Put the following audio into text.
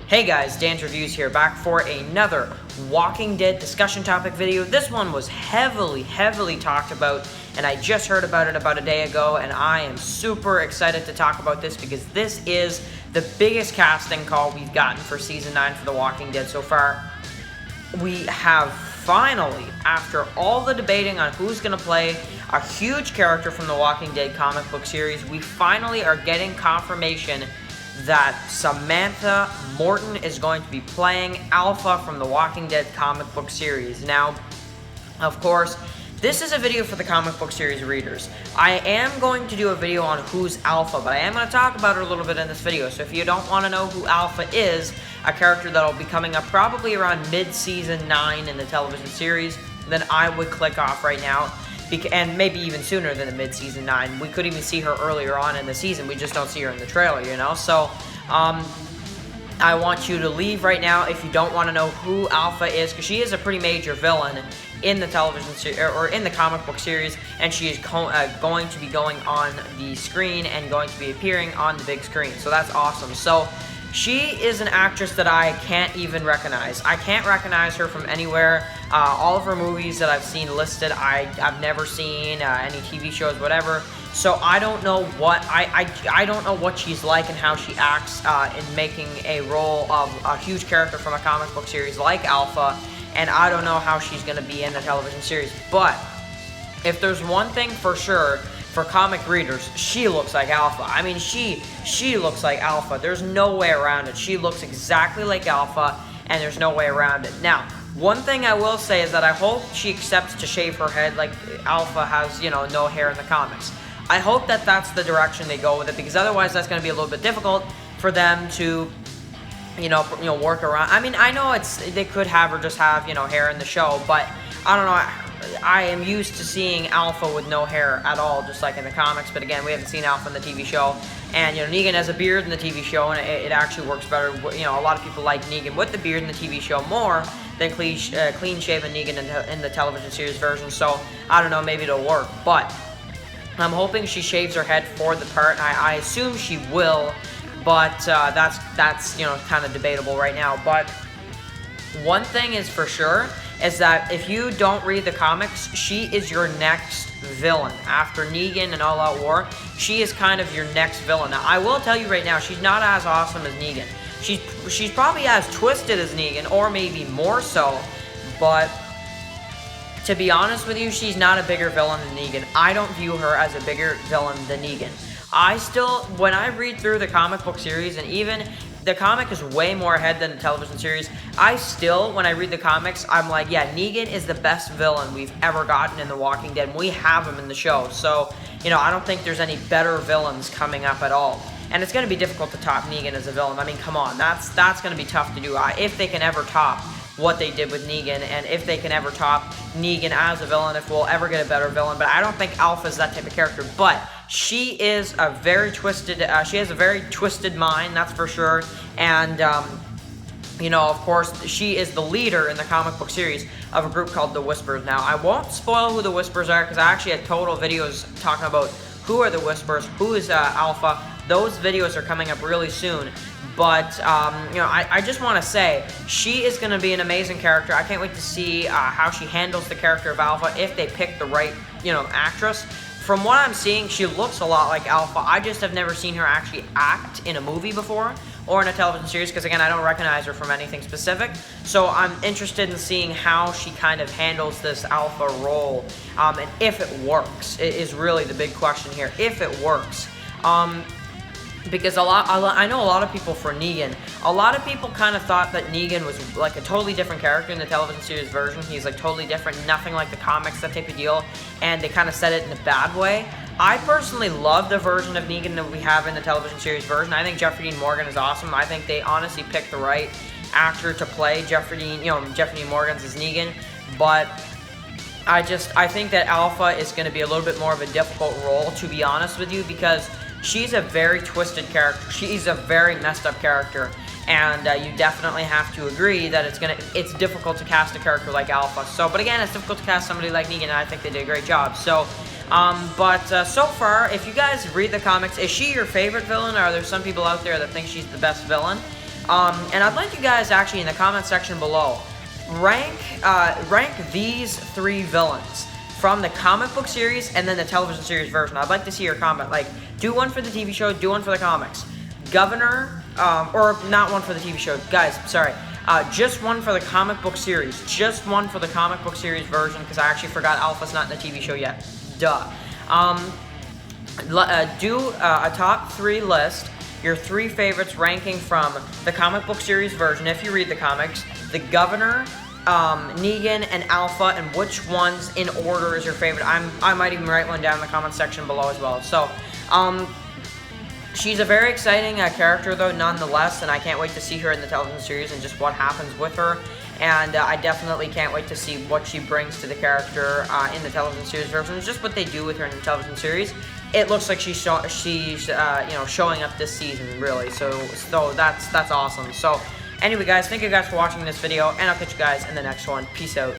Hey guys, Dan's Reviews here, back for another Walking Dead discussion topic video. This one was heavily talked about, and I just heard about it about a day ago, and I am super excited to talk about this because this is the biggest casting call we've gotten for Season 9 for The Walking Dead so far. We have finally, after all the debating on who's going to play a huge character from the Walking Dead comic book series, we finally are getting confirmation that Samantha Morton is going to be playing Alpha from the Walking Dead comic book series. Now, of course, this is a video for the comic book series readers. I am going to do a video on who's Alpha, but I am going to talk about her a little bit in this video. So if you don't want to know who Alpha is, a character that'll be coming up probably around mid-season 9 in the television series, then I would click off right now. And maybe even sooner than the mid-season 9. We could even see her earlier on in the season. We just don't see her in the trailer, you know? So, I want you to leave right now if you don't want to know who Alpha is, because she is a pretty major villain in the television series, or in the comic book series, and she is going to be going on the screen and going to be appearing on the big screen. So that's awesome. So, she is an actress that I can't even recognize. I can't recognize her from anywhere. All of her movies that I've seen listed, I've never seen, any TV shows, whatever. So I don't know what I don't know what she's like and how she acts in making a role of a huge character from a comic book series like Alpha, and I don't know how she's going to be in the television series. But if there's one thing for sure, for comic readers, she looks like Alpha. I mean, she looks like Alpha. There's no way around it. She looks exactly like Alpha, and there's no way around it. Now, one thing I will say is that I hope she accepts to shave her head like Alpha has, you know, no hair in the comics. I hope that that's the direction they go with it, because otherwise that's going to be a little bit difficult for them to, you know, work around. I mean, I know they could have her just have, you know, hair in the show, but I don't know. I am used to seeing Alpha with no hair at all, just like in the comics. But again, we haven't seen Alpha in the TV show. And, you know, Negan has a beard in the TV show, and it actually works better. You know, a lot of people like Negan with the beard in the TV show more than clean-shaven Negan in the television series version. So, I don't know, maybe it'll work. But I'm hoping she shaves her head for the part. I assume she will, but that's you know, kind of debatable right now. But one thing is for sure, is that if you don't read the comics, she is your next villain. After Negan and All Out War, she is kind of your next villain. Now, I will tell you right now, she's not as awesome as Negan. She's probably as twisted as Negan, or maybe more so, but to be honest with you, she's not a bigger villain than Negan. I don't view her as a bigger villain than Negan. When I read through the comic book series, and even the comic is way more ahead than the television series, when I read the comics, I'm like, yeah, Negan is the best villain we've ever gotten in The Walking Dead. We have him in the show. So, you know, I don't think there's any better villains coming up at all. And it's going to be difficult to top Negan as a villain. I mean, come on, that's going to be tough to do. If they can ever top what they did with Negan, and if they can ever top Negan as a villain, if we'll ever get a better villain. But I don't think Alpha's that type of character. But she is a very twisted, she has a very twisted mind, that's for sure. And, you know, of course, she is the leader in the comic book series of a group called the Whispers. Now, I won't spoil who the Whispers are, because I actually had total videos talking about who are the Whispers, who is Alpha. Those videos are coming up really soon. But, you know, I just want to say, she is going to be an amazing character. I can't wait to see how she handles the character of Alpha, if they pick the right, you know, actress. From what I'm seeing, she looks a lot like Alpha. I just have never seen her actually act in a movie before, or in a television series, because again, I don't recognize her from anything specific. So I'm interested in seeing how she kind of handles this Alpha role, and if it works. It is really the big question here, if it works. Because I know a lot of people for Negan, a lot of people kind of thought that Negan was like a totally different character in the television series version. He's like totally different, nothing like the comics, that type of deal, and they kind of said it in a bad way. I personally love the version of Negan that we have in the television series version. I think Jeffrey Dean Morgan is awesome. I think they honestly picked the right actor to play Jeffrey Dean Morgan's as Negan, but I think that Alpha is going to be a little bit more of a difficult role, to be honest with you, because she's a very twisted character. She's a very messed up character, and you definitely have to agree that it's difficult to cast a character like Alpha. So, but again, it's difficult to cast somebody like Negan, and I think they did a great job. So, so far, if you guys read the comics, is she your favorite villain, or are there some people out there that think she's the best villain? And I'd like you guys actually in the comment section below, rank these 3 villains from the comic book series and then the television series version. I'd like to see your comment. Like, do one for the TV show, do one for the comics. Governor, or not one for the TV show, guys, sorry. Just one for the comic book series. Just one for the comic book series version, because I actually forgot Alpha's not in the TV show yet. Duh. Do a top 3 list. Your 3 favorites ranking from the comic book series version, if you read the comics, the Governor, Negan, and Alpha, and which ones in order is your favorite. I might even write one down in the comment section below as well. So, she's a very exciting character, though, nonetheless, and I can't wait to see her in the television series and just what happens with her. And I definitely can't wait to see what she brings to the character in the television series version. Just what they do with her in the television series. It looks like she's showing up this season, really. So that's awesome. So anyway, guys, thank you guys for watching this video, and I'll catch you guys in the next one. Peace out.